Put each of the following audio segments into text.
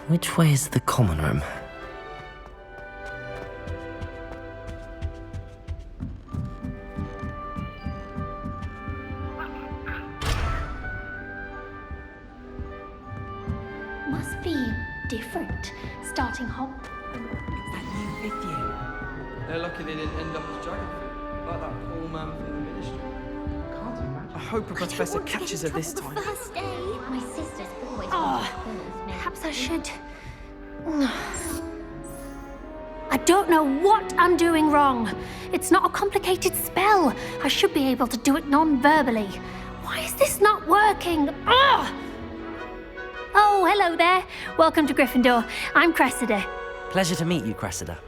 Which way is the common room? Must be different, starting It's that new fifth year. They're lucky they didn't end up as dragon fruit, like that poor man from the ministry. Can't imagine. I hope a professor catches her this time. First day. My sister's always Perhaps I should. I don't know what I'm doing wrong. It's not a complicated spell. I should be able to do it non-verbally. Why is this not working? Ugh! Oh, hello there. Welcome to Gryffindor. I'm Cressida. Pleasure to meet you, Cressida.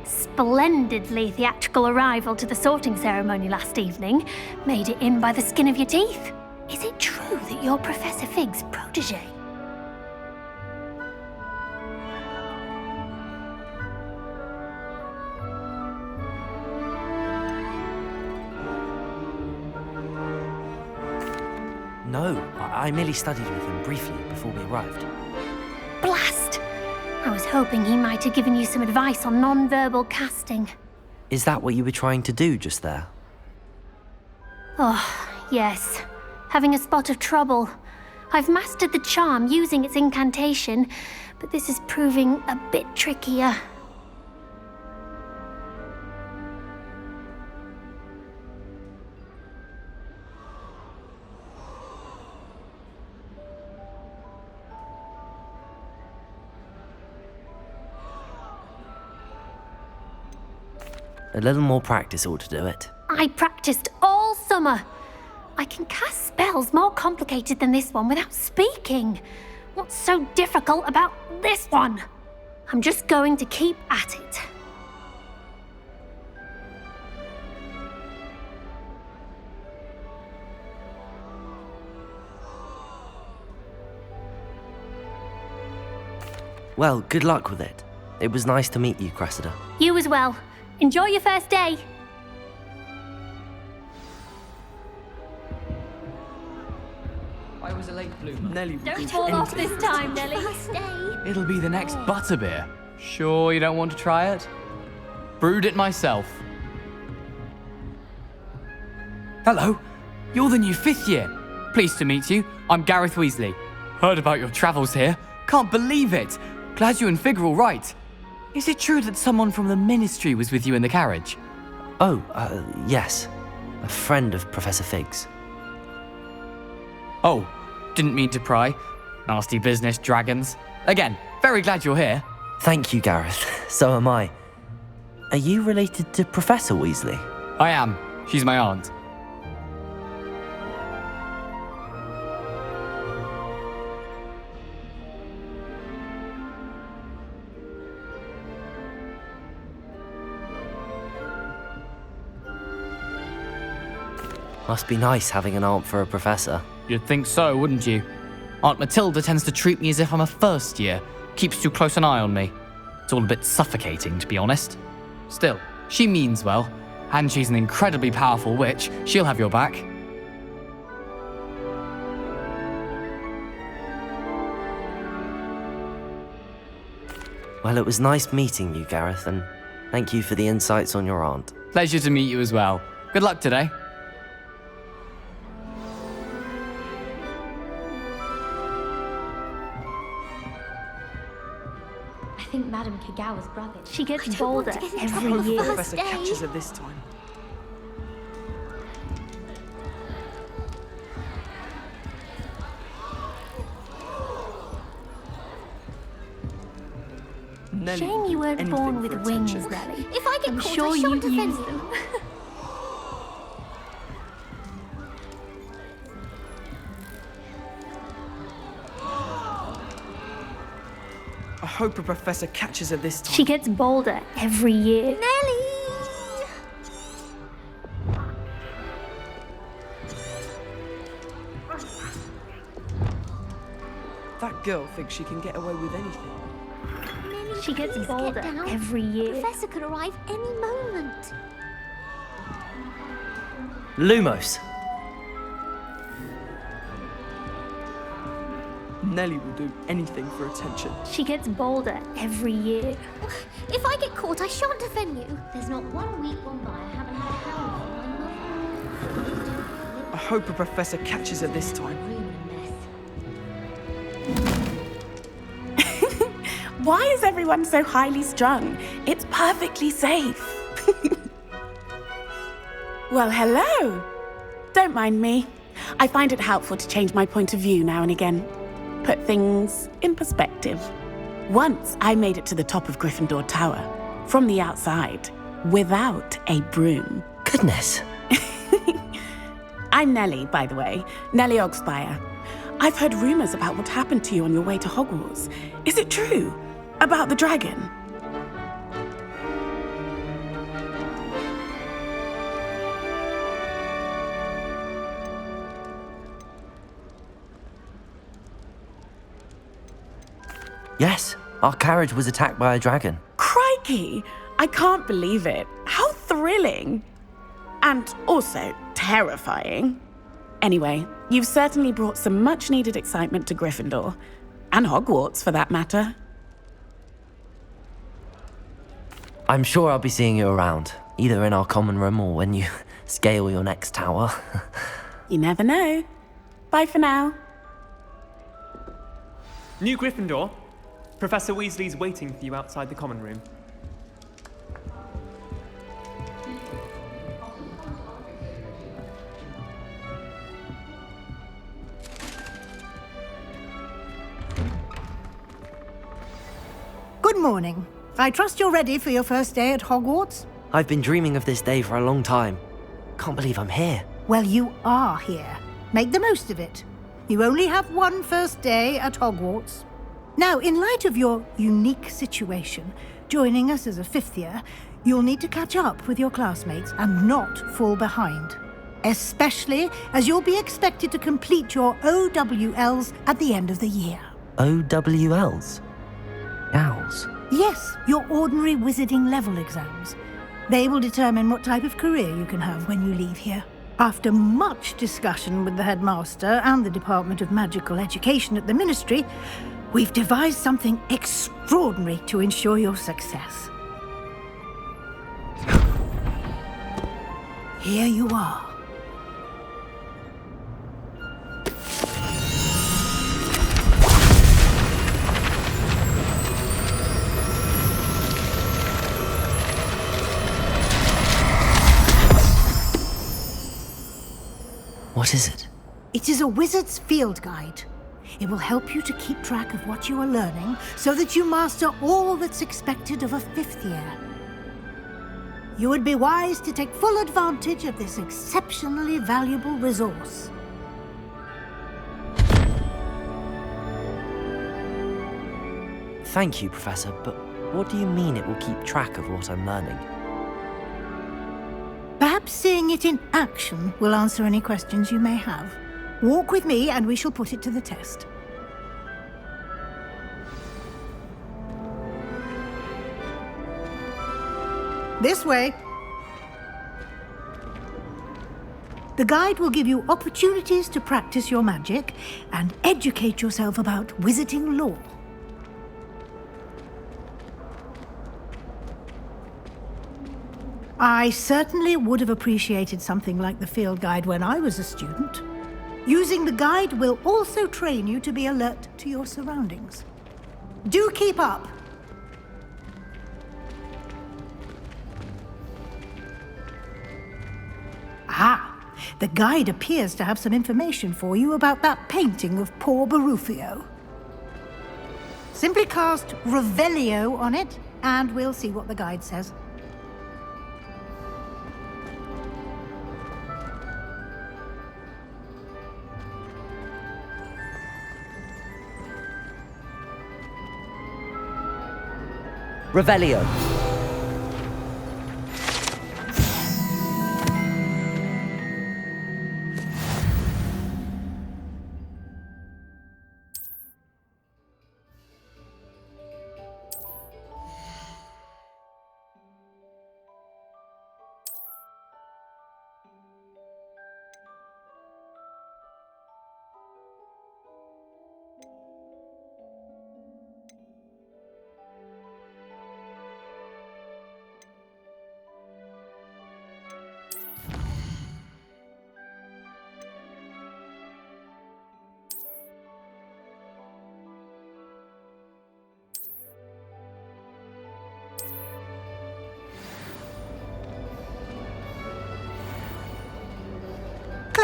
Splendidly theatrical arrival to the sorting ceremony last evening. Made it in by the skin of your teeth. Is it true that you're Professor Fig's protege? No, I merely studied with him briefly before we arrived. Blast! I was hoping he might have given you some advice on non-verbal casting. Is that what you were trying to do just there? Oh, yes. Having a spot of trouble. I've mastered the charm using its incantation, but this is proving a bit trickier. A little more practice ought to do it. I practiced all summer. I can cast spells more complicated than this one without speaking. What's so difficult about this one? I'm just going to keep at it. Well, good luck with it. It was nice to meet you, Cressida. You as well. Enjoy your first day. I was a late bloomer. Nelly would Don't do fall off anything. this time, Nelly. First day. It'll be the next butterbeer. Sure you don't want to try it? Brewed it myself. Hello, you're the new fifth year. Pleased to meet you. I'm Gareth Weasley. Heard about your travels here. Can't believe it. Glad you and Fig are all right. Is it true that someone from the ministry was with you in the carriage? Oh, yes. A friend of Professor Fig's. Oh, didn't mean to pry. Nasty business, dragons. Again, very glad you're here. Thank you, Gareth. So am I. Are you related to Professor Weasley? I am. She's my aunt. Must be nice having an aunt for a professor. You'd think so, wouldn't you? Aunt Matilda tends to treat me as if I'm a first year. Keeps too close an eye on me. It's all a bit suffocating, to be honest. Still, she means well, and she's an incredibly powerful witch. She'll have your back. Well, it was nice meeting you, Gareth, and thank you for the insights on your aunt. Pleasure to meet you as well. Good luck today. I think Madame Kagawa's brother. She gets I don't want bolder to get in every trouble year. first Professor day. catches her this time. Nelly Shame would you do weren't anything born for with attention. wings, Nelly. If I get I'm caught, sure I shan't you'd defend use you. them. I hope a professor catches her this time. She gets bolder every year. Nelly! That girl thinks she can get away with anything. Nelly, She gets please bolder get down. every year. Professor could arrive any moment. Nellie will do anything for attention. She gets bolder every year. If I get caught, I shan't defend you. There's not 1 week gone by I haven't had a howl from my mother. I hope a professor catches her this time. Room in a mess. Why is everyone so highly strung? It's perfectly safe. Well, hello. Don't mind me. I find it helpful to change my point of view now and again. Put things in perspective. Once I made it to the top of Gryffindor Tower, from the outside, without a broom. Goodness. I'm Nellie, by the way. Nellie Ogspire. I've heard rumors about what happened to you on your way to Hogwarts. Is it true? About the dragon? Yes, our carriage was attacked by a dragon. Crikey! I can't believe it. How thrilling! And also terrifying. Anyway, you've certainly brought some much-needed excitement to Gryffindor. And Hogwarts, for that matter. I'm sure I'll be seeing you around, either in our common room or when you scale your next tower. You never know. Bye for now. New Gryffindor. Professor Weasley's waiting for you outside the common room. Good morning. I trust you're ready for your first day at Hogwarts? I've been dreaming of this day for a long time. Can't believe I'm here. Well, you are here. Make the most of it. You only have one first day at Hogwarts. Now, in light of your unique situation, joining us as a fifth year, you'll need to catch up with your classmates and not fall behind. Especially as you'll be expected to complete your OWLs at the end of the year. OWLs? Owls? Yes, your ordinary wizarding level exams. They will determine what type of career you can have when you leave here. After much discussion with the headmaster and the Department of Magical Education at the Ministry, we've devised something extraordinary to ensure your success. Here you are. What is it? It is a wizard's field guide. It will help you to keep track of what you are learning so that you master all that's expected of a fifth year. You would be wise to take full advantage of this exceptionally valuable resource. Thank you, Professor, but what do you mean it will keep track of what I'm learning? Perhaps seeing it in action will answer any questions you may have. Walk with me and we shall put it to the test. This way. The guide will give you opportunities to practice your magic and educate yourself about wizarding lore. I certainly would have appreciated something like the field guide when I was a student. Using the guide will also train you to be alert to your surroundings. Do keep up! Ah, the guide appears to have some information for you about that painting of poor Barufio. Simply cast Revelio on it, and we'll see what the guide says. Revelio.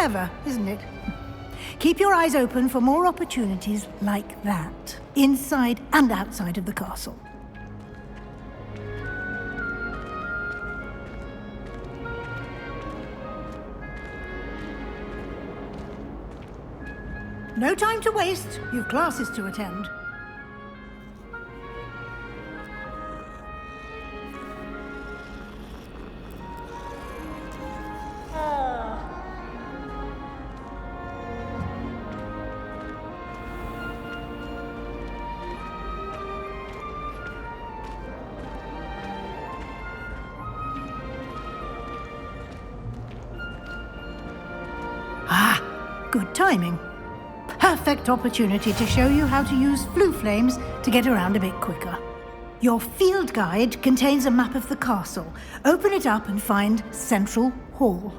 Clever, isn't it? Keep your eyes open for more opportunities like that, inside and outside of the castle. No time to waste. You've classes to attend. Good timing. Perfect opportunity to show you how to use flue flames to get around a bit quicker. Your field guide contains a map of the castle. Open it up and find Central Hall.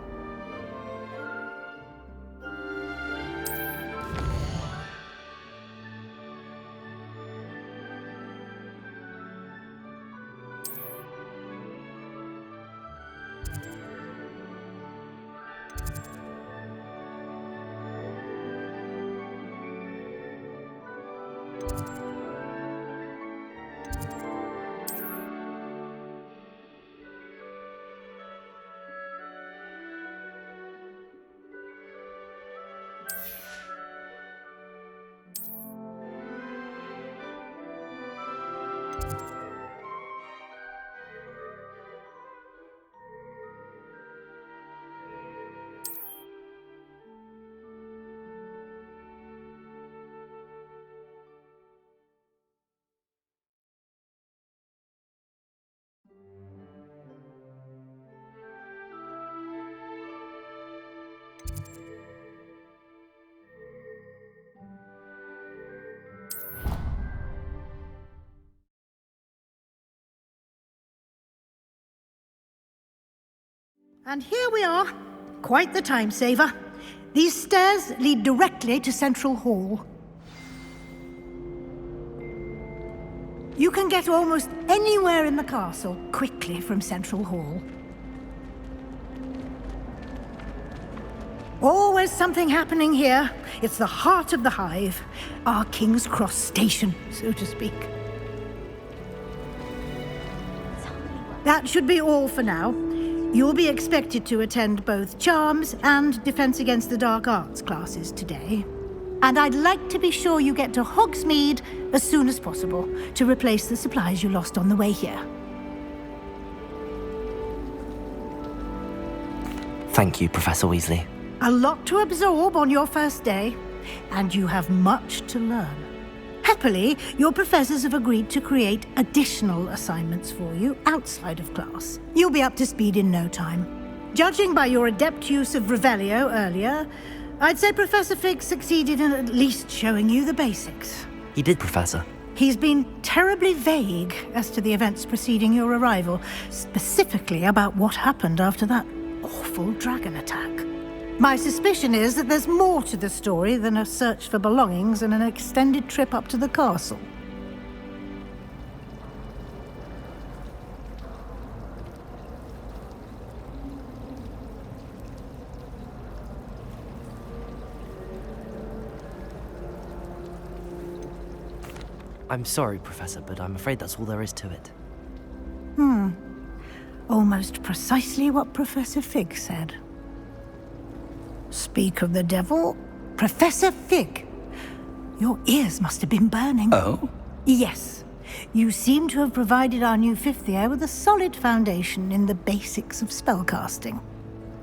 And here we are. Quite the time saver. These stairs lead directly to Central Hall. You can get almost anywhere in the castle quickly from Central Hall. Always something happening here. It's the heart of the hive. Our King's Cross station, so to speak. That should be all for now. You'll be expected to attend both Charms and Defense Against the Dark Arts classes today. And I'd like to be sure you get to Hogsmeade as soon as possible to replace the supplies you lost on the way here. Thank you, Professor Weasley. A lot to absorb on your first day, and you have much to learn. Happily, your professors have agreed to create additional assignments for you outside of class. You'll be up to speed in no time. Judging by your adept use of Revelio earlier, I'd say Professor Fig succeeded in at least showing you the basics. He did, Professor. He's been terribly vague as to the events preceding your arrival, specifically about what happened after that awful dragon attack. My suspicion is that there's more to the story than a search for belongings and an extended trip up to the castle. I'm sorry, Professor, but I'm afraid that's all there is to it. Almost precisely what Professor Fig said. Speak of the devil, Professor Fig. Your ears must have been burning. Oh? Yes. You seem to have provided our new fifth year with a solid foundation in the basics of spellcasting.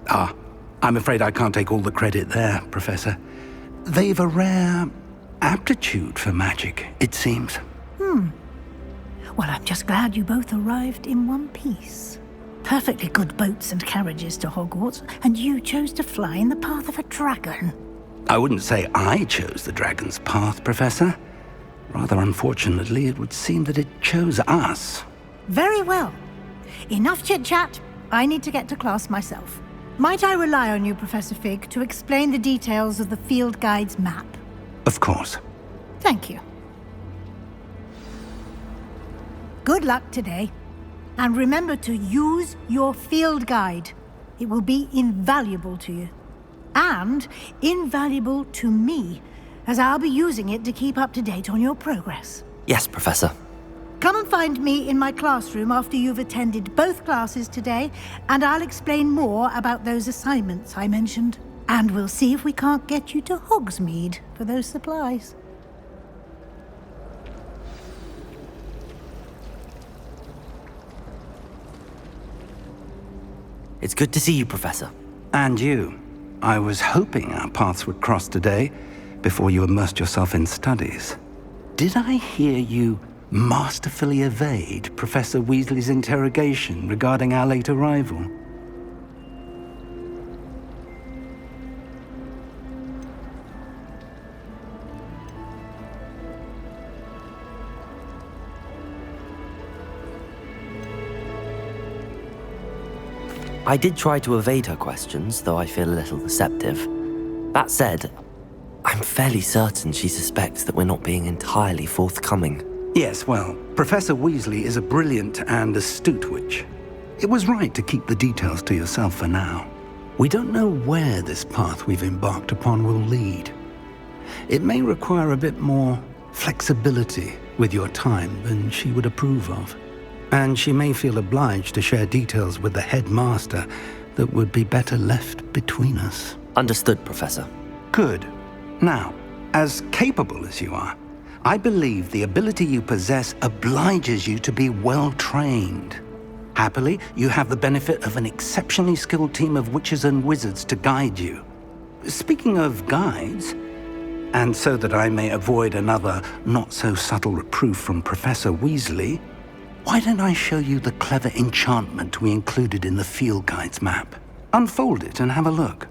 Ah, I'm afraid I can't take all the credit there, Professor. They've a rare aptitude for magic, it seems. Well, I'm just glad you both arrived in one piece. Perfectly good boats and carriages to Hogwarts, and you chose to fly in the path of a dragon. I wouldn't say I chose the dragon's path, Professor. Rather unfortunately, it would seem that it chose us. Very well. Enough chit-chat. I need to get to class myself. Might I rely on you, Professor Fig, to explain the details of the field guide's map? Of course. Thank you. Good luck today. And remember to use your field guide. It will be invaluable to you. and invaluable to me, as I'll be using it to keep up to date on your progress. Yes, Professor. Come and find me in my classroom after you've attended both classes today, and I'll explain more about those assignments I mentioned. And we'll see if we can't get you to Hogsmeade for those supplies. It's good to see you, Professor. And you. I was hoping our paths would cross today, before you immersed yourself in studies. Did I hear you masterfully evade Professor Weasley's interrogation regarding our late arrival? I did try to evade her questions, though I feel a little deceptive. That said, I'm fairly certain she suspects that we're not being entirely forthcoming. Yes, well, Professor Weasley is a brilliant and astute witch. It was right to keep the details to yourself for now. We don't know where this path we've embarked upon will lead. It may require a bit more flexibility with your time than she would approve of. And she may feel obliged to share details with the headmaster that would be better left between us. Understood, Professor. Good. Now, as capable as you are, I believe the ability you possess obliges you to be well trained. Happily, you have the benefit of an exceptionally skilled team of witches and wizards to guide you. Speaking of guides, and so that I may avoid another not-so-subtle reproof from Professor Weasley, why don't I show you the clever enchantment we included in the field guide's map? Unfold it and have a look.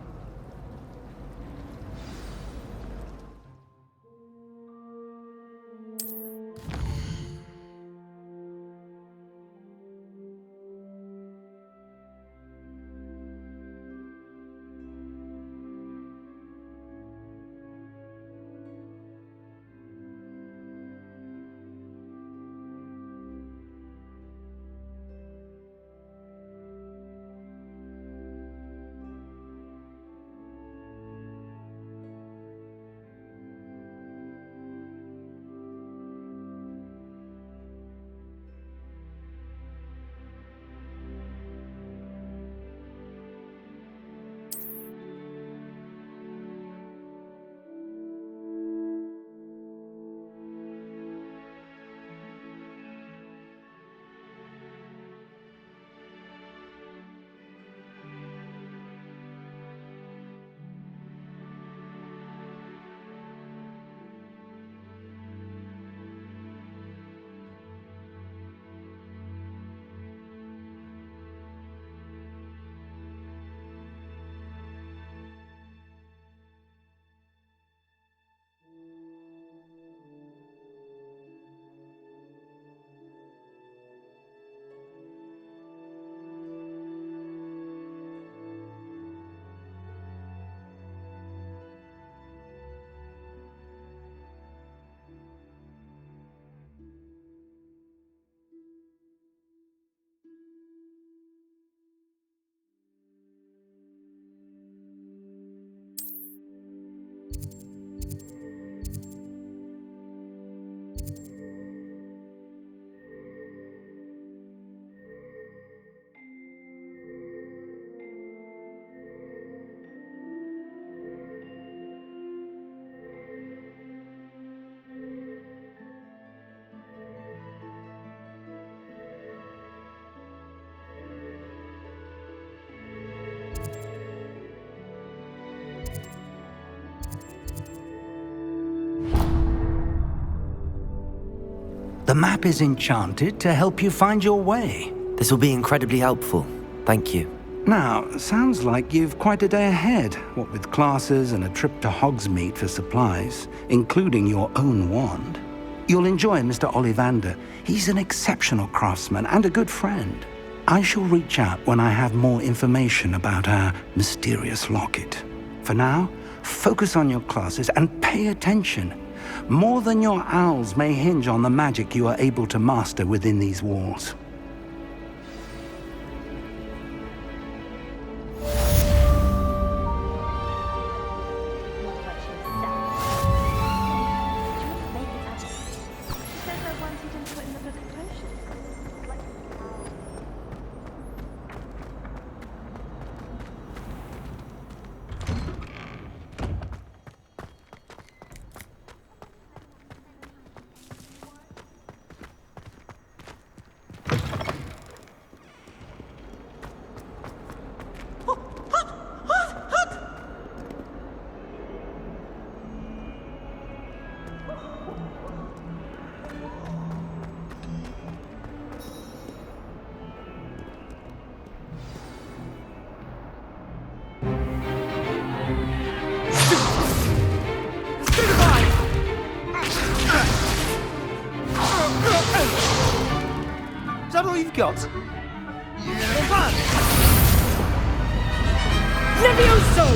The map is enchanted to help you find your way. This will be incredibly helpful. Thank you. Now, sounds like you've quite a day ahead, what with classes and a trip to Hogsmeade for supplies, including your own wand. You'll enjoy Mr. Ollivander. He's an exceptional craftsman and a good friend. I shall reach out when I have more information about our mysterious locket. For now, focus on your classes and pay attention. More than your owls may hinge on the magic you are able to master within these walls. all you've got? Levioso!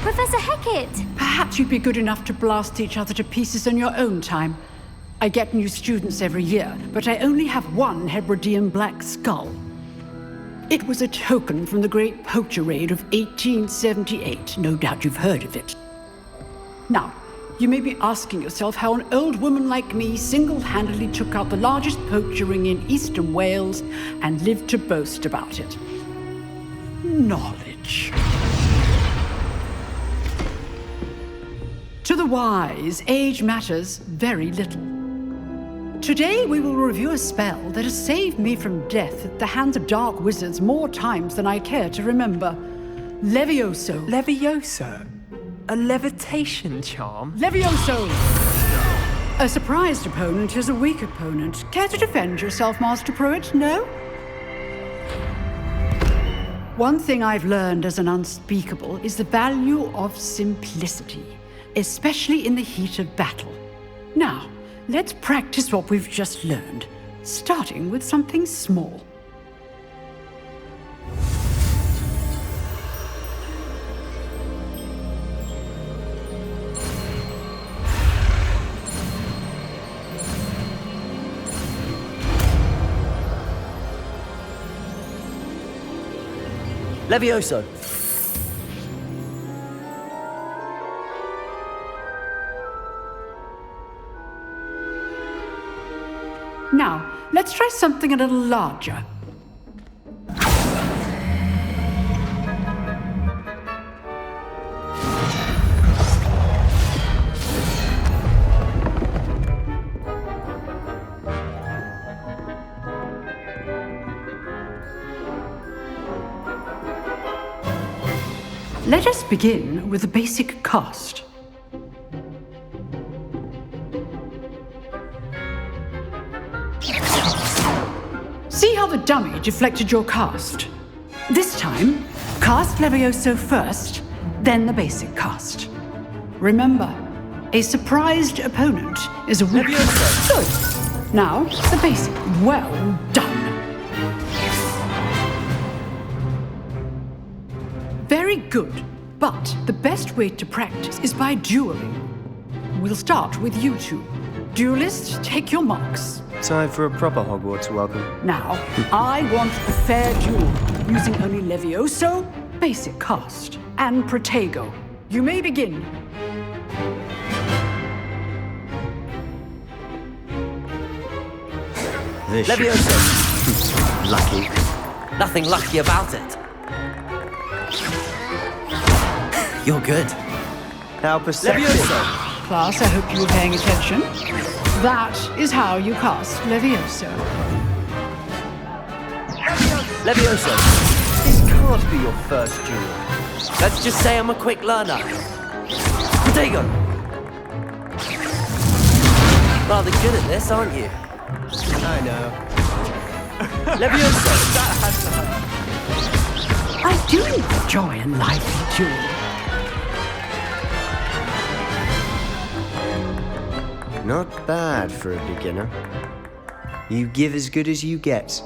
Professor Hecat! Perhaps you'd be good enough to blast each other to pieces in your own time. I get new students every year, but I only have one Hebridean black skull. It was a token from the Great Poacher Raid of 1878. No doubt you've heard of it. Now, you may be asking yourself how an old woman like me single-handedly took out the largest poacher ring in eastern Wales and lived to boast about it. Knowledge. To the wise, age matters very little. Today we will review a spell that has saved me from death at the hands of dark wizards more times than I care to remember. Levioso. Levioso? A levitation charm? Levioso! A surprised opponent is a weak opponent. Care to defend yourself, Master Pruitt? No? One thing I've learned as an unspeakable is the value of simplicity, especially in the heat of battle. Now, let's practice what we've just learned, starting with something small. Levioso! Now, let's try something a little larger. Let us begin with a basic cast. See how the dummy deflected your cast? This time, cast Levioso first, then the basic cast. Remember, a surprised opponent is a weak... Levioso! Good. Now, the basic. Well done. Very good, but the best way to practice is by dueling. We'll start with you two. Duelists, take your marks. Time for a proper Hogwarts welcome. Now, I want a fair duel, using only Levioso, basic cast, and Protego. You may begin. Levioso! Lucky. Nothing lucky about it. You're good. How perceptive. Levioso! Class, I hope you were paying attention. That is how you cast Levioso. Levioso! This can't be your first duel. Let's just say I'm a quick learner. Protego! Rather good at this, aren't you? I know. Levioso! I do enjoy a lively duel. Not bad for a beginner. You give as good as you get.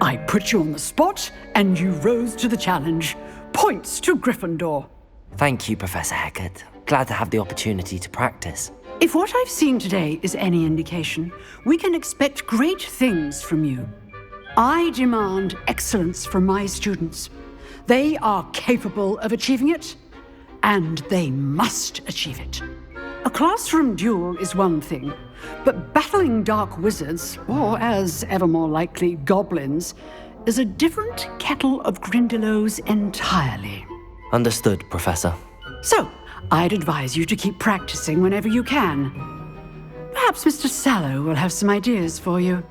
I put you on the spot, and you rose to the challenge. Points to Gryffindor. Thank you, Professor Hecat. Glad to have the opportunity to practice. If what I've seen today is any indication, we can expect great things from you. I demand excellence from my students. They are capable of achieving it, and they must achieve it. A classroom duel is one thing, but battling dark wizards, or as ever more likely, goblins, is a different kettle of Grindylows entirely. Understood, Professor. So, I'd advise you to keep practicing whenever you can. Perhaps Mr. Sallow will have some ideas for you.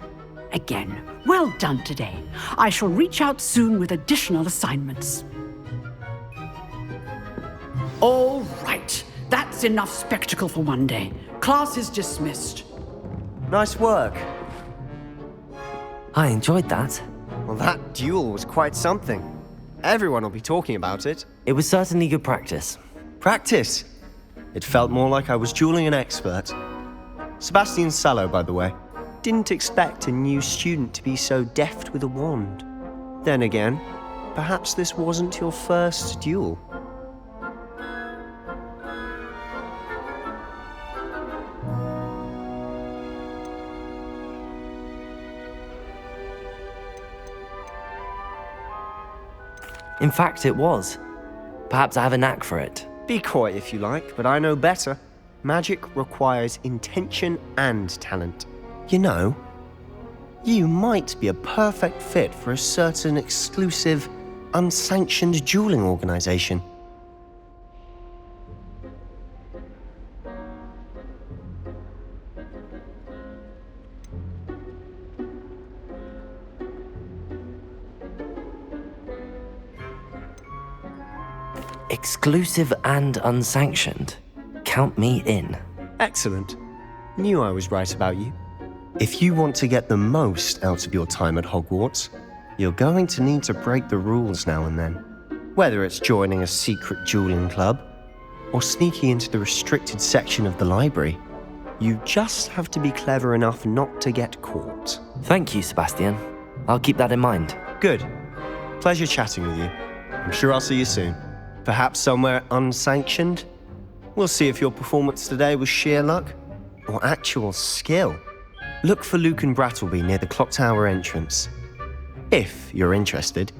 Again, well done today. I shall reach out soon with additional assignments. All right, that's enough spectacle for one day. Class is dismissed. Nice work. I enjoyed that. Well, that duel was quite something. Everyone will be talking about it. It was certainly good practice. Practice? It felt more like I was dueling an expert. Sebastian Sallow, by the way. Didn't expect a new student to be so deft with a wand. Then again, perhaps this wasn't your first duel. In fact, it was. Perhaps I have a knack for it. Be coy if you like, but I know better. Magic requires intention and talent. You know, you might be a perfect fit for a certain exclusive, unsanctioned dueling organization. Exclusive and unsanctioned. Count me in. Excellent. Knew I was right about you. If you want to get the most out of your time at Hogwarts, you're going to need to break the rules now and then. Whether it's joining a secret dueling club, or sneaking into the restricted section of the library, you just have to be clever enough not to get caught. Thank you, Sebastian. I'll keep that in mind. Good. Pleasure chatting with you. I'm sure I'll see you soon. Perhaps somewhere unsanctioned? We'll see if your performance today was sheer luck or actual skill. Look for Luke and Brattleby near the clock tower entrance, if you're interested.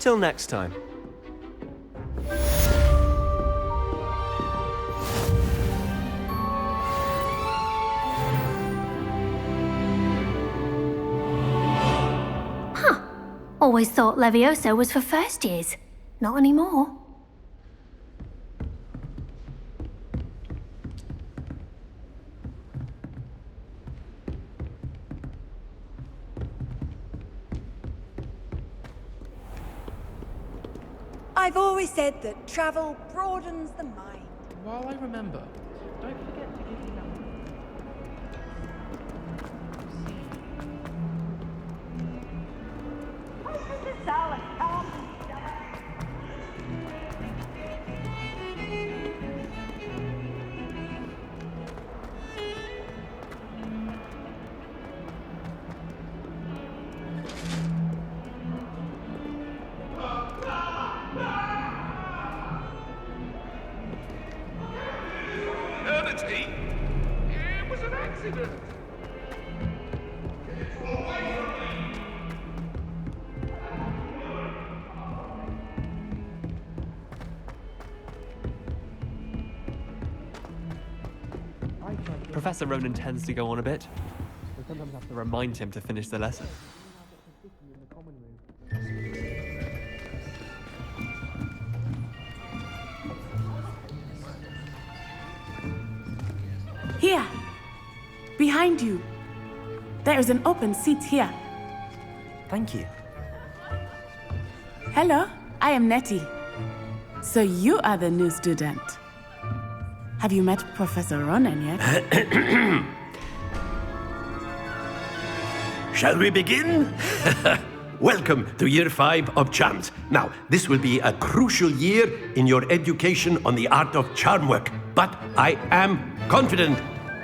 Till next time. Always thought Levioso was for first years. Not anymore. I've always said that travel broadens the mind. While I remember, don't forget to give me that. It was an accident. Professor Ronan tends to go on a bit. We sometimes have to remind him to finish the lesson. Here, behind you. There is an open seat here. Thank you. Hello, I am Nettie. So you are the new student. Have you met Professor Ronan yet? Shall we begin? Welcome to Year 5 of Charms. Now, this will be a crucial year in your education on the art of charm work, but I am confident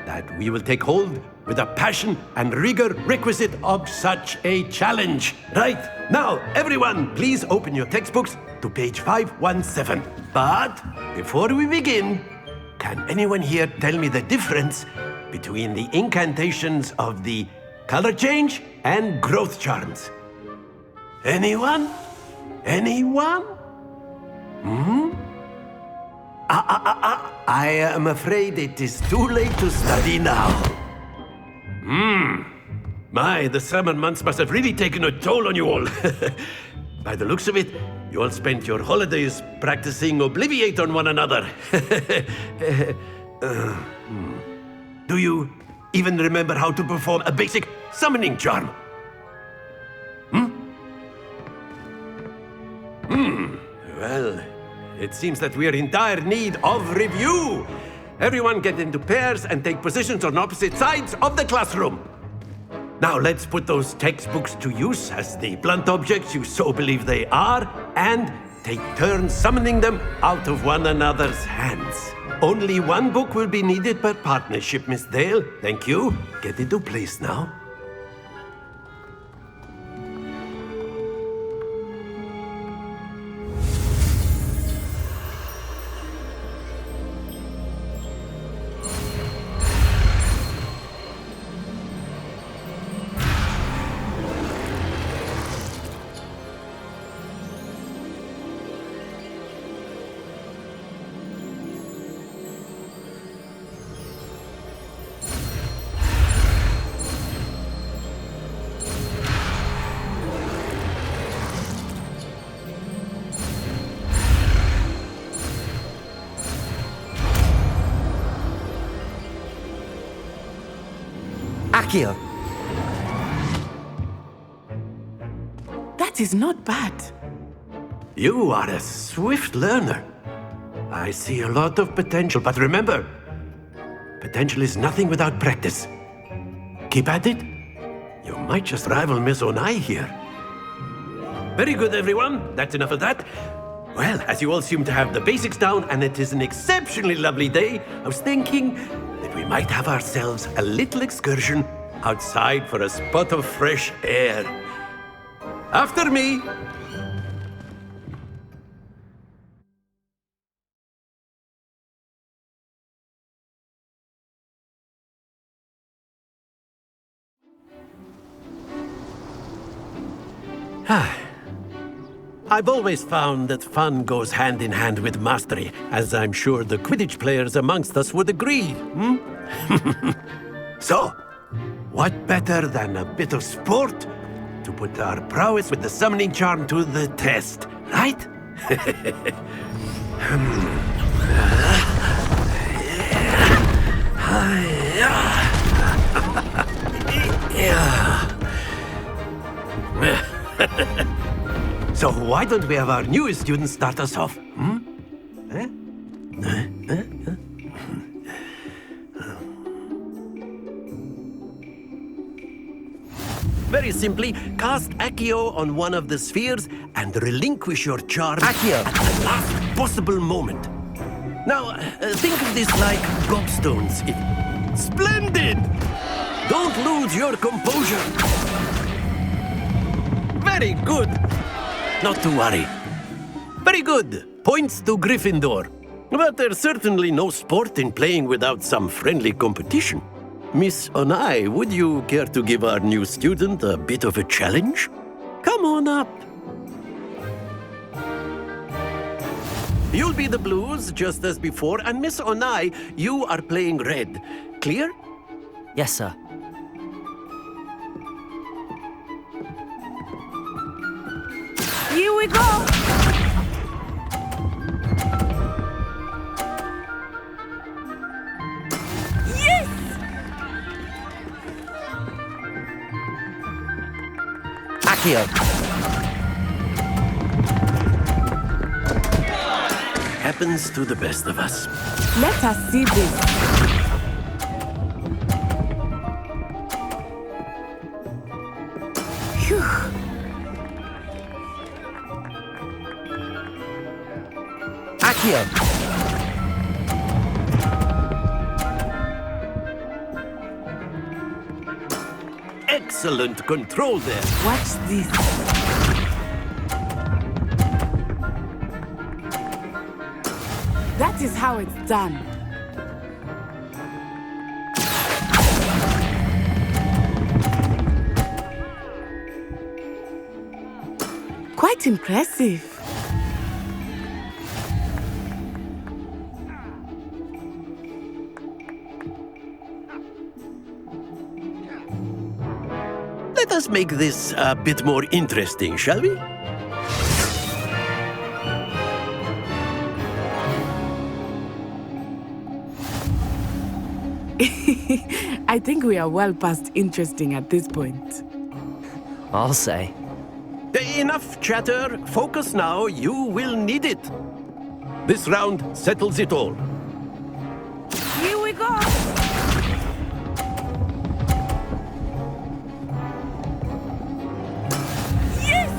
that we will take hold with the passion and rigor requisite of such a challenge. Right, now, everyone, please open your textbooks to page 517. But before we begin, can anyone here tell me the difference between the incantations of the color change and growth charms? Anyone? Anyone? I am afraid it is too late to study now. My, the summer months must have really taken a toll on you all. By the looks of it, you all spent your holidays practicing Obliviate on one another. Do you even remember how to perform a basic summoning charm? Well, it seems that we are in dire need of review. Everyone get into pairs and take positions on opposite sides of the classroom. Now let's put those textbooks to use as the blunt objects you so believe they are, and take turns summoning them out of one another's hands. Only one book will be needed per partnership, Miss Dale. Thank you. Get into place now. Accio! That is not bad. You are a swift learner. I see a lot of potential, but remember, potential is nothing without practice. Keep at it. You might just rival Miss Onai here. Very good, everyone. That's enough of that. Well, as you all seem to have the basics down, and it is an exceptionally lovely day, I was thinking that we might have ourselves a little excursion outside for a spot of fresh air. After me! I've always found that fun goes hand in hand with mastery, as I'm sure the Quidditch players amongst us would agree, So, what better than a bit of sport to put our prowess with the summoning charm to the test, right? So why don't we have our newest student start us off? Very simply, cast Accio on one of the spheres and relinquish your charm Accio! at the last possible moment. Now, think of this like gobstones. Splendid! Don't lose your composure. Very good. Not to worry. Very good. Points to Gryffindor. But there's certainly no sport in playing without some friendly competition. Miss Onai, would you care to give our new student a bit of a challenge? Come on up. You'll be the blues, just as before, and Miss Onai, you are playing red. Clear? Yes, sir. Here we go! Yes! Accio! Happens to the best of us. Let us see this. Phew. Accio! Excellent control there. Watch this. That is how it's done. Quite impressive. Let us make this a bit more interesting, shall we? I think we are well past interesting at this point. I'll say. Enough chatter. Focus now. You will need it. This round settles it all. Here we go! Yes!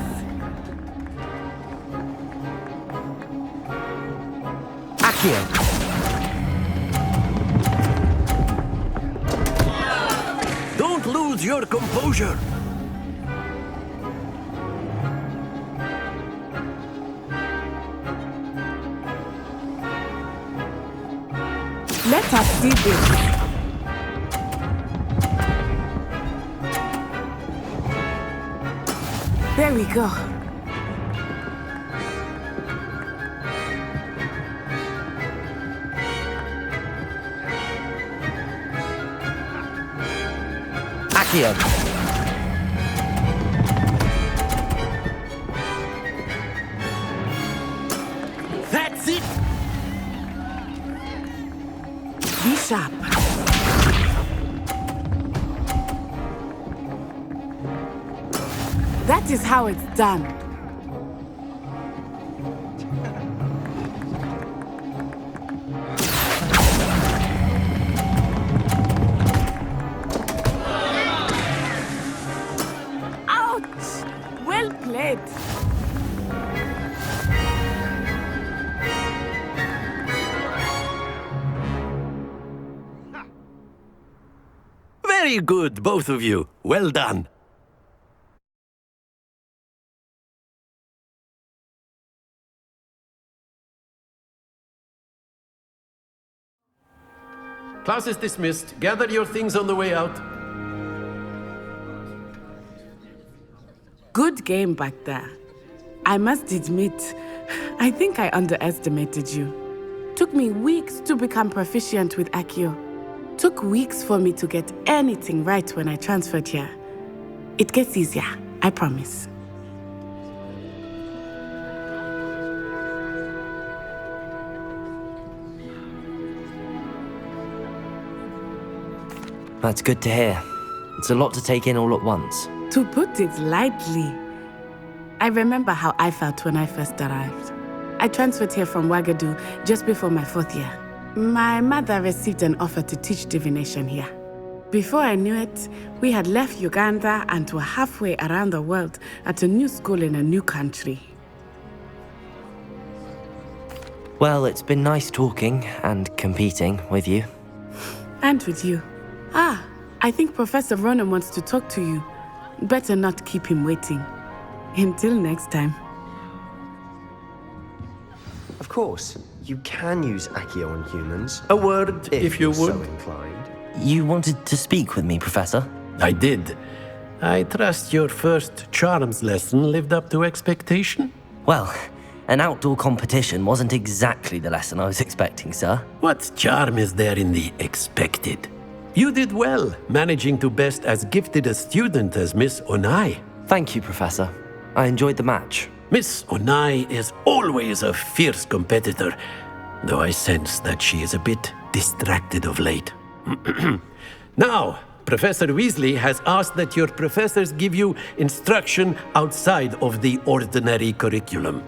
your composure. Let us see this. There we go. Accio. That's it! Be sharp. That is how it's done. Ouch! Well played. Very good, both of you. Well done. Class is dismissed. Gather your things on the way out. Good game back there. I must admit, I think I underestimated you. Took me weeks to become proficient with Accio. Took weeks for me to get anything right when I transferred here. It gets easier, I promise. That's good to hear. It's a lot to take in all at once. To put it lightly, I remember how I felt when I first arrived. I transferred here from Ouagadougou just before my 4th year. My mother received an offer to teach divination here. Before I knew it, we had left Uganda and were halfway around the world at a new school in a new country. Well, it's been nice talking and competing with you. And with you. Ah, I think Professor Ronan wants to talk to you. Better not keep him waiting. Until next time. Of course, you can use Accio on humans. A word, if you you're would. so inclined. You wanted to speak with me, Professor? I did. I trust your first charms lesson lived up to expectation? Well, an outdoor competition wasn't exactly the lesson I was expecting, sir. What charm is there in the expected? You did well, managing to best as gifted a student as Miss Onai. Thank you, Professor. I enjoyed the match. Miss Onai is always a fierce competitor, though I sense that she is a bit distracted of late. Now, Professor Weasley has asked that your professors give you instruction outside of the ordinary curriculum.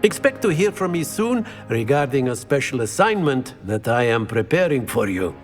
Expect to hear from me soon regarding a special assignment that I am preparing for you.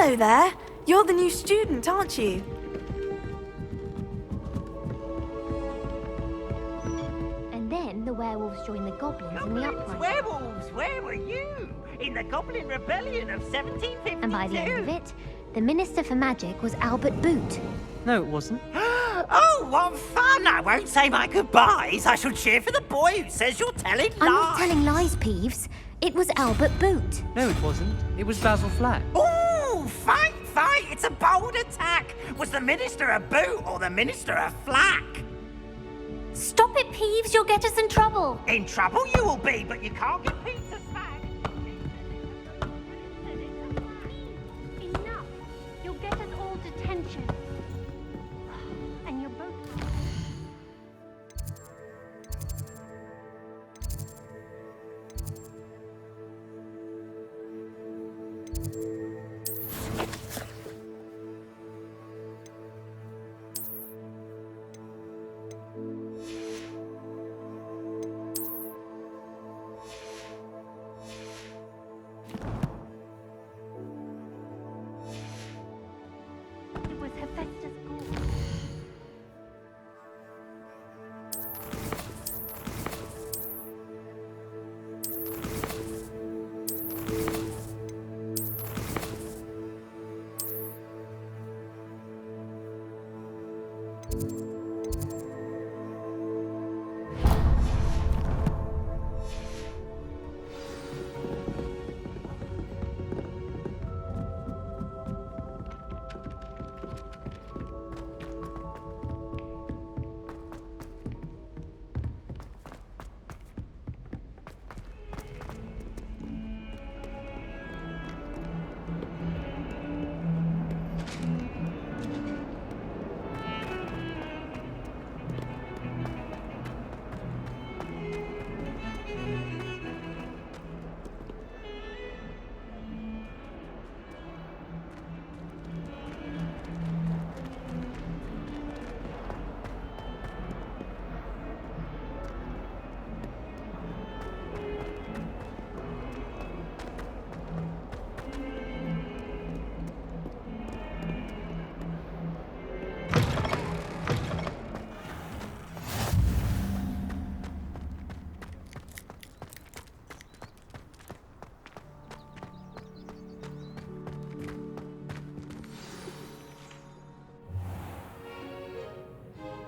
Hello there. You're the new student, aren't you? And then the werewolves joined the goblins in the uprising. Werewolves, where were you? In the Goblin Rebellion of 1752? And by the end of it, the Minister for Magic was Albert Boot. No, it wasn't. Oh, what fun! I won't say my goodbyes. I shall cheer for the boy who says you're telling lies. I'm not telling lies, Peeves. It was Albert Boot. No, it wasn't. It was Basil Flack. Ooh, fight! It's a bold attack. Was the Minister a boot or the Minister a flack? Stop it, Peeves. You'll get us in trouble. In trouble you will be, but you can't get pizza smack. Enough. You'll get us all detention. And you're both... It was Hephaestus Gould.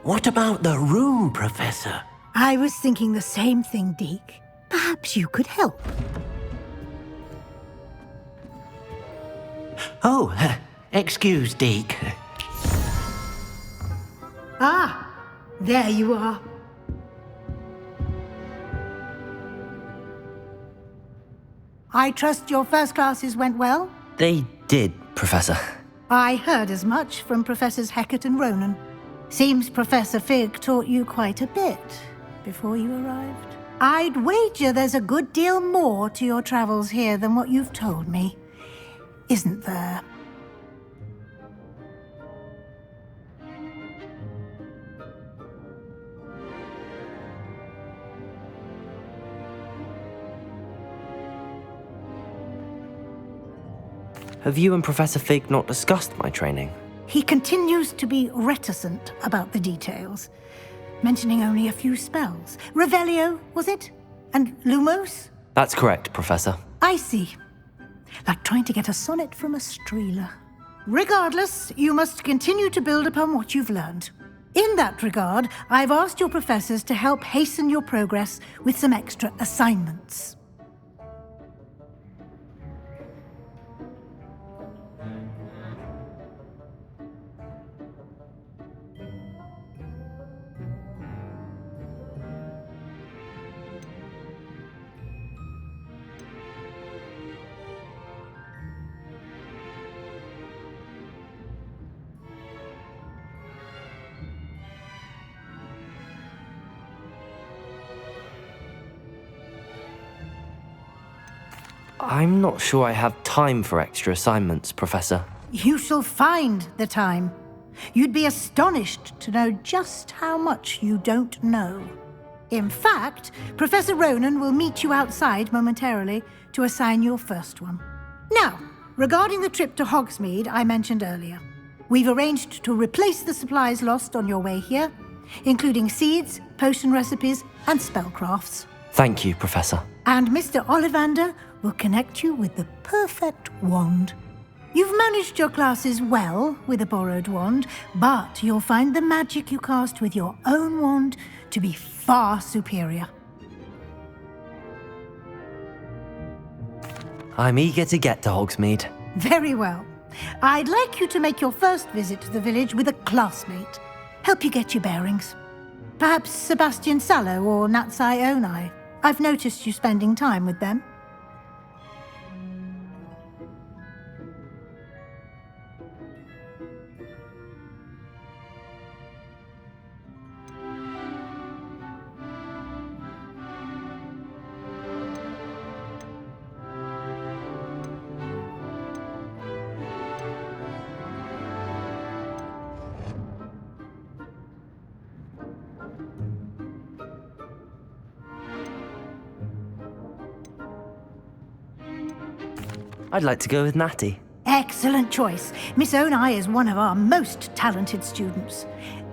What about the room, Professor? I was thinking the same thing, Deke. Perhaps you could help. Oh, excuse, Deke. Ah, there you are. I trust your first classes went well? They did, Professor. I heard as much from Professors Hecat and Ronan. Seems Professor Fig taught you quite a bit before you arrived. I'd wager there's a good deal more to your travels here than what you've told me, isn't there? Have you and Professor Fig not discussed my training? He continues to be reticent about the details, mentioning only a few spells. Revelio, was it? And Lumos? That's correct, Professor. I see. Like trying to get a sonnet from a streeler. Regardless, you must continue to build upon what you've learned. In that regard, I've asked your professors to help hasten your progress with some extra assignments. I'm not sure I have time for extra assignments, Professor. You shall find the time. You'd be astonished to know just how much you don't know. In fact, Professor Ronan will meet you outside momentarily to assign your first one. Now, regarding the trip to Hogsmeade I mentioned earlier, we've arranged to replace the supplies lost on your way here, including seeds, potion recipes, and spellcrafts. Thank you, Professor. And Mr. Ollivander will connect you with the perfect wand. You've managed your classes well with a borrowed wand, but you'll find the magic you cast with your own wand to be far superior. I'm eager to get to Hogsmeade. Very well. I'd like you to make your first visit to the village with a classmate. Help you get your bearings. Perhaps Sebastian Sallow or Natsai Onai. I've noticed you spending time with them. I'd like to go with Natty. Excellent choice. Miss Onai is one of our most talented students.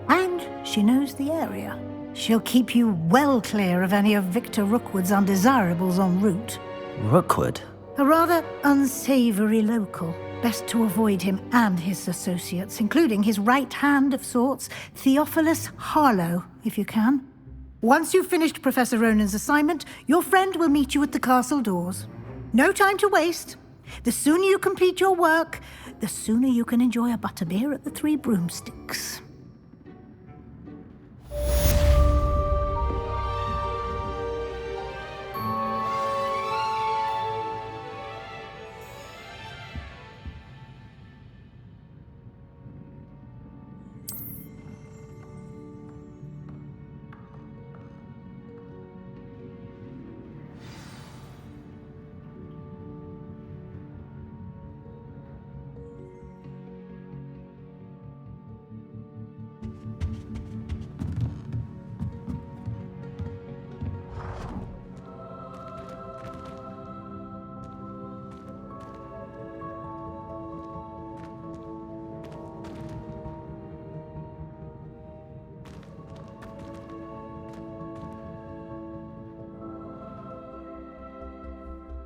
And she knows the area. She'll keep you well clear of any of Victor Rookwood's undesirables en route. Rookwood? A rather unsavory local. Best to avoid him and his associates, including his right hand of sorts, Theophilus Harlow, if you can. Once you've finished Professor Ronan's assignment, your friend will meet you at the castle doors. No time to waste. The sooner you complete your work, the sooner you can enjoy a butterbeer at the Three Broomsticks.